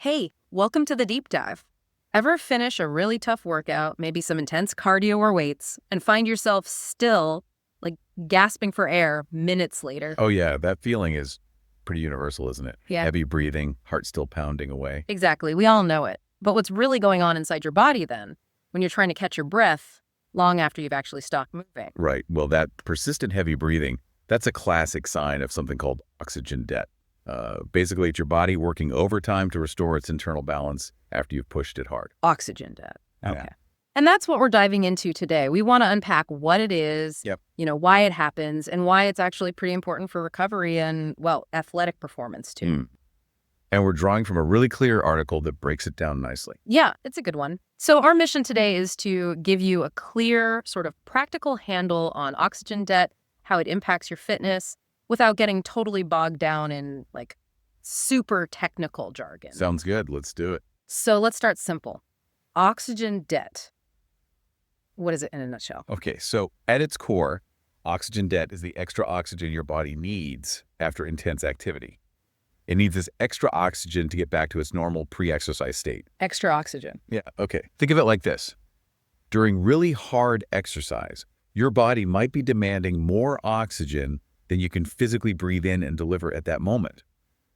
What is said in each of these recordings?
Hey, welcome to the deep dive. Ever finish a really tough workout, maybe some intense cardio or weights, and find yourself still, like, gasping for air minutes later? Oh, yeah, that feeling is pretty universal, isn't it? Yeah, Heavy breathing, heart still pounding away. exactly. We all know it. But what's really going on inside your body then, when you're trying to catch your breath long after you've actually stopped moving? Right. Well, that persistent heavy breathing, that's a classic sign of something called oxygen debt. Basically, it's your body working overtime to restore its internal balance after you've pushed it hard. Oxygen debt. Okay. Yeah. And that's what we're diving into today. We want to unpack what it is, Yep. why it happens, and why it's actually pretty important for recovery and, well, athletic performance too. And we're drawing from a really clear article that breaks it down nicely. Yeah, it's a good one. So our mission today is to give you a clear, sort of practical handle on oxygen debt, how it impacts your fitness, without getting totally bogged down in, like, super technical jargon. Sounds good. Let's do it. So let's start simple. Oxygen debt. What is it in a nutshell? Okay, so at its core, oxygen debt is the extra oxygen your body needs after intense activity. It needs this extra oxygen to get back to its normal pre-exercise state. Extra oxygen. Yeah, okay. Think of it like this. During really hard exercise, your body might be demanding more oxygen than you can physically breathe in and deliver at that moment.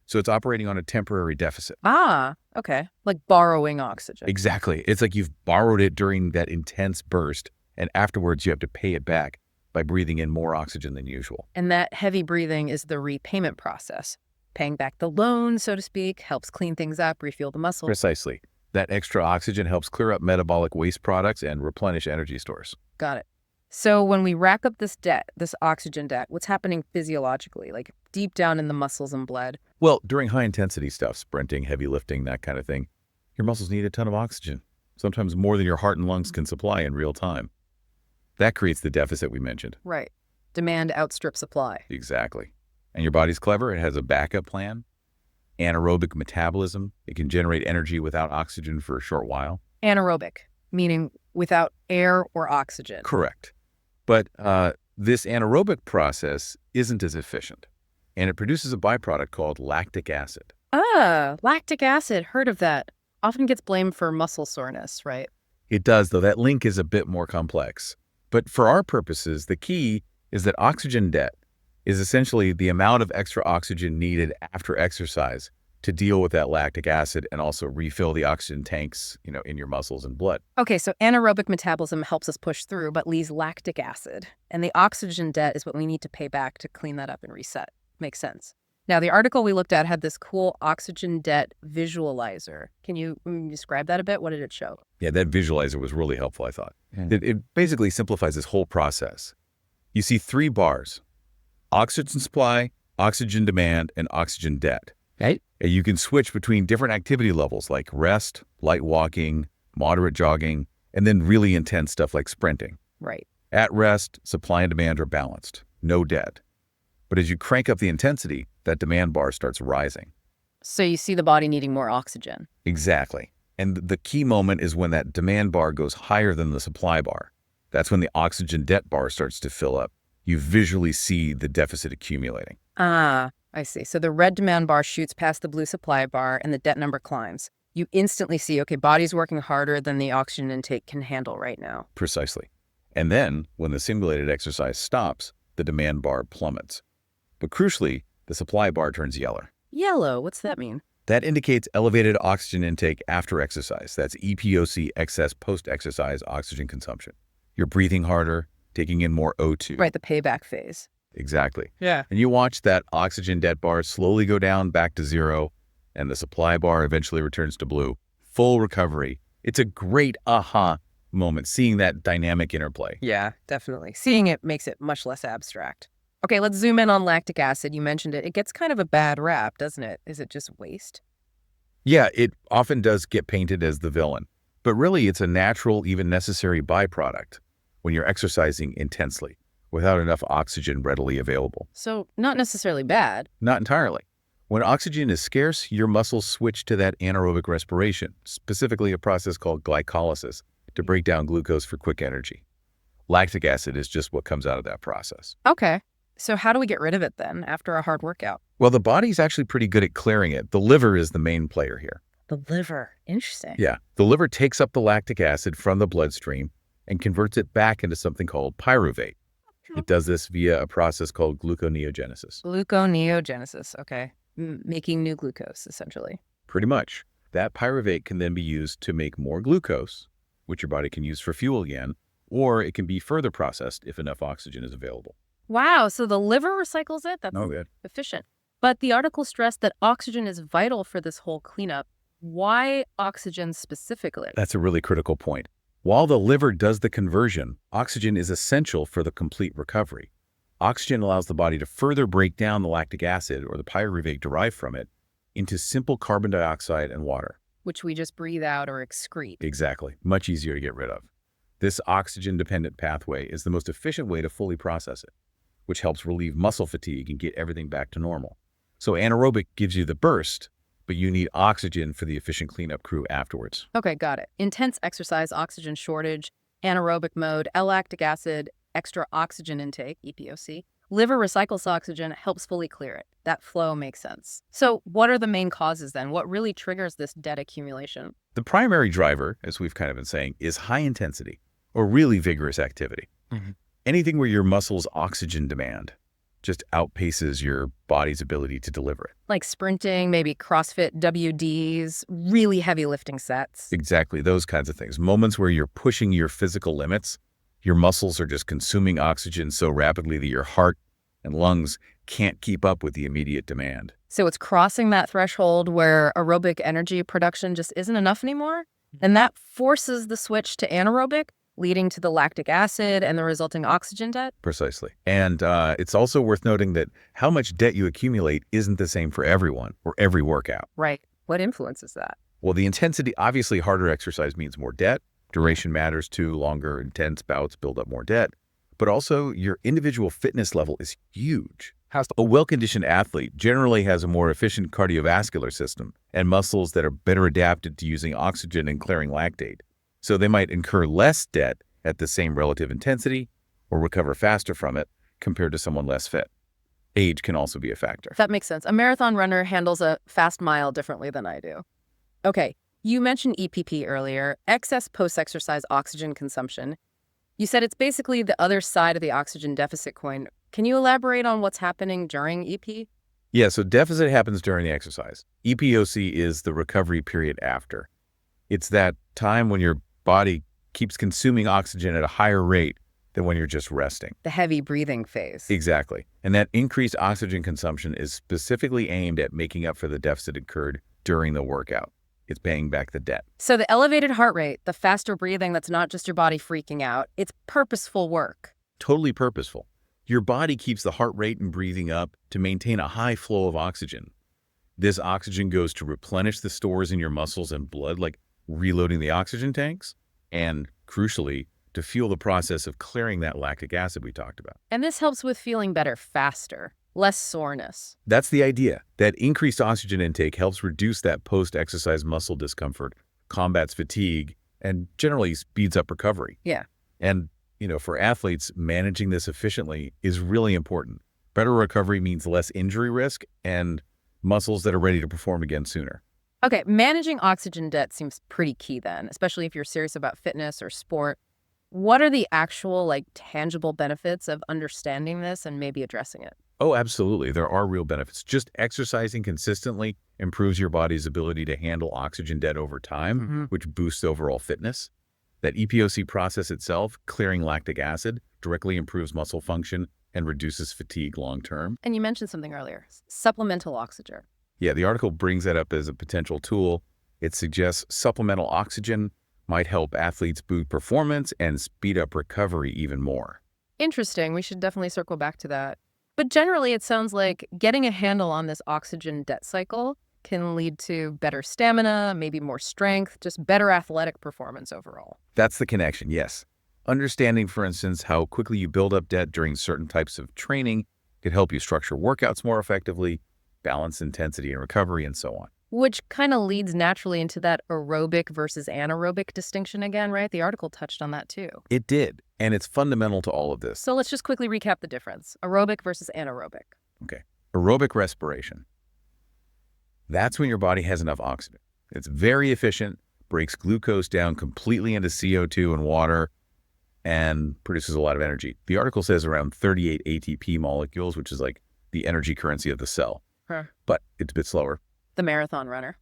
So it's operating on a temporary deficit. Ah, okay. Like borrowing oxygen. Exactly. It's like you've borrowed it during that intense burst, and afterwards you have to pay it back by breathing in more oxygen than usual. And that heavy breathing is the repayment process. Paying back the loan, so to speak, helps clean things up, refuel the muscle. Precisely. That extra oxygen helps clear up metabolic waste products and replenish energy stores. Got it. So when we rack up this debt, this oxygen debt, what's happening physiologically, like deep down in the muscles and blood? Well, during high-intensity stuff, sprinting, heavy lifting, that kind of thing, your muscles need a ton of oxygen, sometimes more than your heart and lungs can supply in real time. That creates the deficit we mentioned. Right. Demand outstrips supply. Exactly. And your body's clever. It has a backup plan. Anaerobic metabolism. It can generate energy without oxygen for a short while. Anaerobic, meaning without air or oxygen. Correct. But this anaerobic process isn't as efficient, and it produces a byproduct called lactic acid. Ah, lactic acid. Heard of that. Often gets blamed for muscle soreness, right? It does, though. That link is a bit more complex. But for our purposes, the key is that oxygen debt is essentially the amount of extra oxygen needed after exercise to deal with that lactic acid and also refill the oxygen tanks, in your muscles and blood. Okay, so anaerobic metabolism helps us push through, but leaves lactic acid. And the oxygen debt is what we need to pay back to clean that up and reset. Makes sense. Now, the article we looked at had this cool oxygen debt visualizer. Can you describe that a bit? What did it show? Yeah, that visualizer was really helpful, I thought. It basically simplifies this whole process. You see 3 bars: oxygen supply, oxygen demand, and oxygen debt. Right. And you can switch between different activity levels like rest, light walking, moderate jogging, and then really intense stuff like sprinting. Right. At rest, supply and demand are balanced, no debt. But as you crank up the intensity, that demand bar starts rising. So you see the body needing more oxygen. Exactly. And the key moment is when that demand bar goes higher than the supply bar. That's when the oxygen debt bar starts to fill up. You visually see the deficit accumulating. Ah, I see. So the red demand bar shoots past the blue supply bar and the debt number climbs. You instantly see, okay, body's working harder than the oxygen intake can handle right now. Precisely. And then, when the simulated exercise stops, the demand bar plummets. But crucially, the supply bar turns yellow. Yellow, what's that mean? That indicates elevated oxygen intake after exercise. That's EPOC, excess post-exercise oxygen consumption. You're breathing harder, taking in more O2. Right, the payback phase. Exactly. Yeah. And you watch that oxygen debt bar slowly go down back to 0, and the supply bar eventually returns to blue. Full recovery. It's a great aha moment, seeing that dynamic interplay. Yeah, definitely. Seeing it makes it much less abstract. Okay, let's zoom in on lactic acid. You mentioned it. It gets kind of a bad rap, doesn't it? Is it just waste? Yeah, it often does get painted as the villain, but really it's a natural, even necessary byproduct when you're exercising intensely without enough oxygen readily available. So not necessarily bad. Not entirely. When oxygen is scarce, your muscles switch to that anaerobic respiration, specifically a process called glycolysis, to break down glucose for quick energy. Lactic acid is just what comes out of that process. Okay. So how do we get rid of it then after a hard workout? Well, the body's actually pretty good at clearing it. The liver is the main player here. The liver. Interesting. Yeah, the liver takes up the lactic acid from the bloodstream and converts it back into something called pyruvate. It does this via a process called gluconeogenesis. Gluconeogenesis. Okay. Making new glucose, essentially. Pretty much. That pyruvate can then be used to make more glucose, which your body can use for fuel again, or it can be further processed if enough oxygen is available. Wow. So the liver recycles it? That's Good. efficient. But the article stressed that oxygen is vital for this whole cleanup. Why oxygen specifically? That's a really critical point. While the liver does the conversion, oxygen is essential for the complete recovery. Oxygen allows the body to further break down the lactic acid, or the pyruvate derived from it, into simple carbon dioxide and water. Which we just breathe out or excrete. Exactly. Much easier to get rid of. This oxygen-dependent pathway is the most efficient way to fully process it, which helps relieve muscle fatigue and get everything back to normal. So anaerobic gives you the burst, but you need oxygen for the efficient cleanup crew afterwards. Okay, got it. Intense exercise, oxygen shortage, anaerobic mode, L-lactic acid, extra oxygen intake, EPOC. Liver recycles oxygen, helps fully clear it. That flow makes sense. So what are the main causes then? What really triggers this debt accumulation? The primary driver, as we've kind of been saying, is high intensity or really vigorous activity. Anything where your muscles' oxygen demand just outpaces your body's ability to deliver it. Like sprinting, maybe CrossFit, WDs, really heavy lifting sets. Exactly, those kinds of things. Moments where you're pushing your physical limits, your muscles are just consuming oxygen so rapidly that your heart and lungs can't keep up with the immediate demand. So it's crossing that threshold where aerobic energy production just isn't enough anymore. And that forces the switch to anaerobic, leading to the lactic acid and the resulting oxygen debt. Precisely. And it's also worth noting that how much debt you accumulate isn't the same for everyone or every workout. Right. What influences that? Well, the intensity, obviously harder exercise means more debt. Duration matters too. Longer, intense bouts build up more debt. But also your individual fitness level is huge. A well-conditioned athlete generally has a more efficient cardiovascular system and muscles that are better adapted to using oxygen and clearing lactate. So they might incur less debt at the same relative intensity or recover faster from it compared to someone less fit. Age can also be a factor. That makes sense. A marathon runner handles a fast mile differently than I do. Okay, you mentioned EPP earlier, excess post-exercise oxygen consumption. You said it's basically the other side of the oxygen deficit coin. Can you elaborate on what's happening during EP? Yeah, so deficit happens during the exercise. EPOC is the recovery period after. It's that time when your body keeps consuming oxygen at a higher rate than when you're just resting. The heavy breathing phase. Exactly. And that increased oxygen consumption is specifically aimed at making up for the deficit incurred during the workout. It's paying back the debt. So the elevated heart rate, the faster breathing, that's not just your body freaking out. It's purposeful work. Totally purposeful. Your body keeps the heart rate and breathing up to maintain a high flow of oxygen. This oxygen goes to replenish the stores in your muscles and blood, like reloading the oxygen tanks, and crucially, to fuel the process of clearing that lactic acid we talked about. And this helps with feeling better faster, less soreness. That's the idea. That increased oxygen intake helps reduce that post-exercise muscle discomfort, combats fatigue, and generally speeds up recovery. Yeah. And, for athletes, managing this efficiently is really important. Better recovery means less injury risk and muscles that are ready to perform again sooner. Okay, managing oxygen debt seems pretty key then, especially if you're serious about fitness or sport. What are the actual, tangible benefits of understanding this and maybe addressing it? Oh, absolutely. There are real benefits. Just exercising consistently improves your body's ability to handle oxygen debt over time, which boosts overall fitness. That EPOC process itself, clearing lactic acid, directly improves muscle function and reduces fatigue long term. And you mentioned something earlier, supplemental oxygen. Yeah, the article brings that up as a potential tool. It suggests supplemental oxygen might help athletes boost performance and speed up recovery even more. Interesting. We should definitely circle back to that. But generally, it sounds like getting a handle on this oxygen debt cycle can lead to better stamina, maybe more strength, just better athletic performance overall. That's the connection, yes. Understanding, for instance, how quickly you build up debt during certain types of training could help you structure workouts more effectively, balance intensity and recovery, and so on. Which kind of leads naturally into that aerobic versus anaerobic distinction again, right? The article touched on that too. It did, and it's fundamental to all of this. So let's just quickly recap the difference. Aerobic versus anaerobic. Okay. Aerobic respiration. That's when your body has enough oxygen. It's very efficient, breaks glucose down completely into CO2 and water, and produces a lot of energy. The article says around 38 ATP molecules, which is like the energy currency of the cell. Huh. But it's a bit slower. The marathon runner.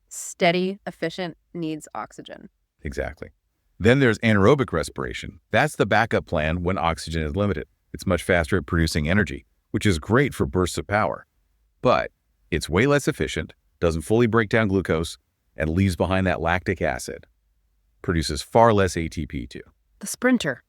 Steady, efficient, needs oxygen. Exactly. Then there's anaerobic respiration. That's the backup plan when oxygen is limited. It's much faster at producing energy, which is great for bursts of power. But it's way less efficient, doesn't fully break down glucose, and leaves behind that lactic acid. Produces far less ATP too. The sprinter.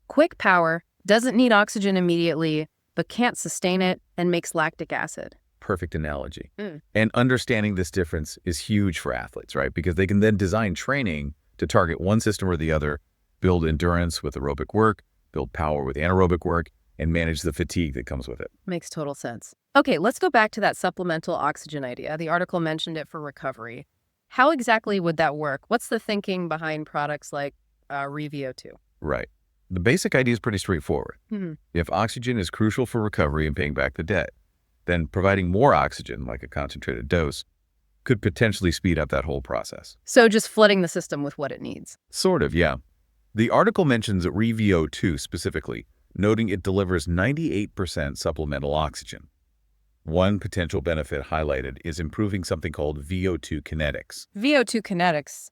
Quick power, doesn't need oxygen immediately, but can't sustain it and makes lactic acid. Perfect analogy. And understanding this difference is huge for athletes, right? Because they can then design training to target one system or the other, build endurance with aerobic work, build power with anaerobic work, and manage the fatigue that comes with it. Makes total sense. Okay, let's go back to that supplemental oxygen idea. The article mentioned it for recovery. How exactly would that work? What's the thinking behind products like ReVO2? Right. The basic idea is pretty straightforward. If oxygen is crucial for recovery and paying back the debt, then providing more oxygen, like a concentrated dose, could potentially speed up that whole process. So just flooding the system with what it needs. Sort of, yeah. The article mentions reVO2 specifically, noting it delivers 98% supplemental oxygen. One potential benefit highlighted is improving something called VO2 kinetics. VO2 kinetics.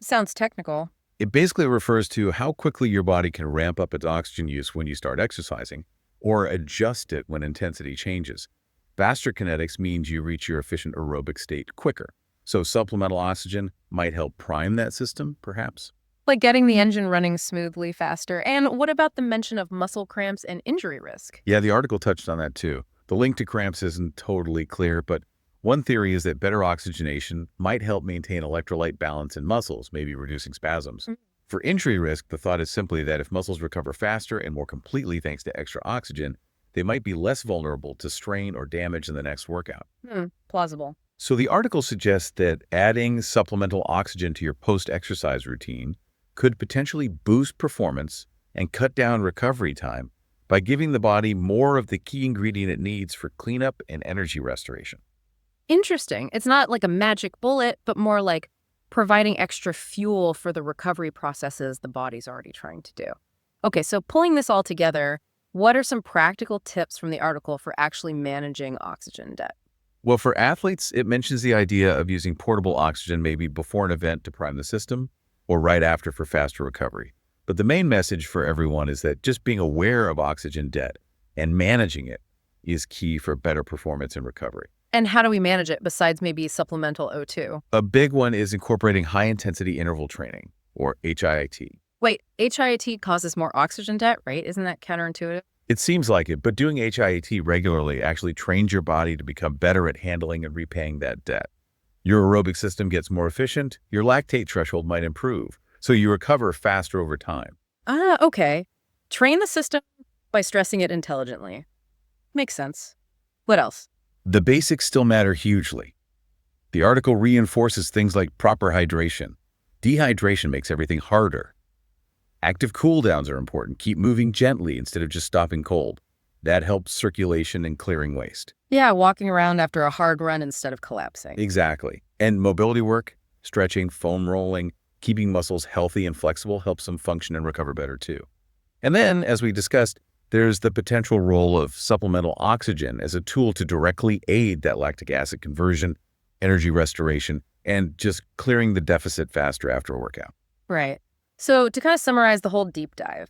Sounds technical. It basically refers to how quickly your body can ramp up its oxygen use when you start exercising, or adjust it when intensity changes. Faster kinetics means you reach your efficient aerobic state quicker. So supplemental oxygen might help prime that system, perhaps. Like getting the engine running smoothly faster. And what about the mention of muscle cramps and injury risk? Yeah, the article touched on that too. The link to cramps isn't totally clear, but one theory is that better oxygenation might help maintain electrolyte balance in muscles, maybe reducing spasms. For injury risk, the thought is simply that if muscles recover faster and more completely thanks to extra oxygen, they might be less vulnerable to strain or damage in the next workout. Plausible. So the article suggests that adding supplemental oxygen to your post-exercise routine could potentially boost performance and cut down recovery time by giving the body more of the key ingredient it needs for cleanup and energy restoration. Interesting. It's not like a magic bullet, but more like providing extra fuel for the recovery processes the body's already trying to do. Okay, so pulling this all together, what are some practical tips from the article for actually managing oxygen debt? Well, for athletes, it mentions the idea of using portable oxygen maybe before an event to prime the system or right after for faster recovery. But the main message for everyone is that just being aware of oxygen debt and managing it is key for better performance and recovery. And how do we manage it besides maybe supplemental O2? A big one is incorporating high-intensity interval training, or HIIT. Wait, HIIT causes more oxygen debt, right? Isn't that counterintuitive? It seems like it, but doing HIIT regularly actually trains your body to become better at handling and repaying that debt. Your aerobic system gets more efficient, your lactate threshold might improve, so you recover faster over time. Okay. Train the system by stressing it intelligently. Makes sense. What else? The basics still matter hugely. The article reinforces things like proper hydration. Dehydration makes everything harder. Active cooldowns are important. Keep moving gently instead of just stopping cold. That helps circulation and clearing waste. Yeah, walking around after a hard run instead of collapsing. Exactly. And mobility work, stretching, foam rolling, keeping muscles healthy and flexible helps them function and recover better too. And then, as we discussed, there's the potential role of supplemental oxygen as a tool to directly aid that lactic acid conversion, energy restoration, and just clearing the deficit faster after a workout. Right. So to kind of summarize the whole deep dive,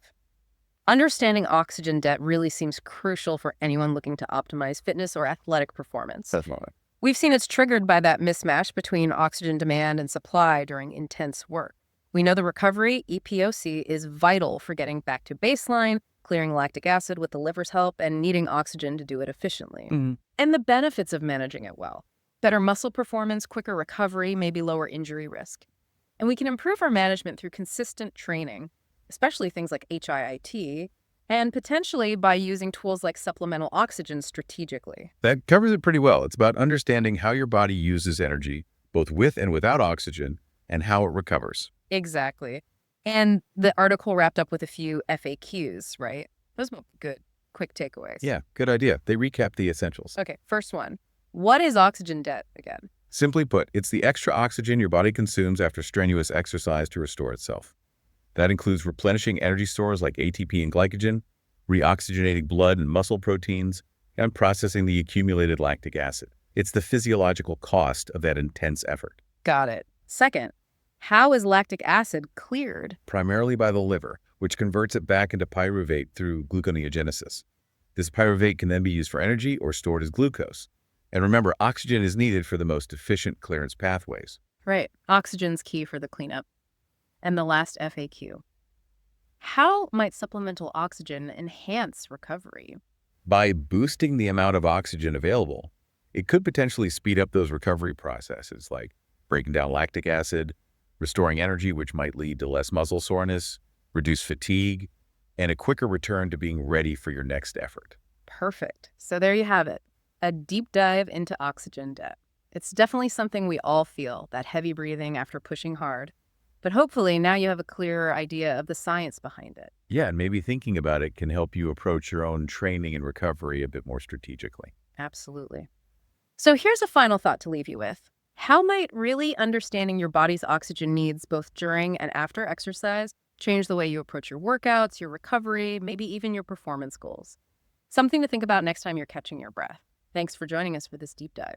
understanding oxygen debt really seems crucial for anyone looking to optimize fitness or athletic performance. Definitely. We've seen it's triggered by that mismatch between oxygen demand and supply during intense work. We know the recovery, EPOC, is vital for getting back to baseline, clearing lactic acid with the liver's help, and needing oxygen to do it efficiently. And the benefits of managing it well. Better muscle performance, quicker recovery, maybe lower injury risk. And we can improve our management through consistent training, especially things like HIIT, and potentially by using tools like supplemental oxygen strategically. That covers it pretty well. It's about understanding how your body uses energy, both with and without oxygen, and how it recovers. Exactly. And the article wrapped up with a few FAQs, right? Those were good, quick takeaways. Yeah, good idea. They recap the essentials. Okay, first one. What is oxygen debt again? Simply put, it's the extra oxygen your body consumes after strenuous exercise to restore itself. That includes replenishing energy stores like ATP and glycogen, reoxygenating blood and muscle proteins, and processing the accumulated lactic acid. It's the physiological cost of that intense effort. Got it. Second, how is lactic acid cleared? Primarily by the liver, which converts it back into pyruvate through gluconeogenesis. This pyruvate can then be used for energy or stored as glucose. And remember, oxygen is needed for the most efficient clearance pathways. Right. Oxygen's key for the cleanup. And the last FAQ. How might supplemental oxygen enhance recovery? By boosting the amount of oxygen available, it could potentially speed up those recovery processes like breaking down lactic acid, restoring energy, which might lead to less muscle soreness, reduce fatigue, and a quicker return to being ready for your next effort. Perfect. So there you have it. A deep dive into oxygen debt. It's definitely something we all feel, that heavy breathing after pushing hard. But hopefully now you have a clearer idea of the science behind it. Yeah, and maybe thinking about it can help you approach your own training and recovery a bit more strategically. Absolutely. So here's a final thought to leave you with. How might really understanding your body's oxygen needs both during and after exercise change the way you approach your workouts, your recovery, maybe even your performance goals? Something to think about next time you're catching your breath. Thanks for joining us for this deep dive.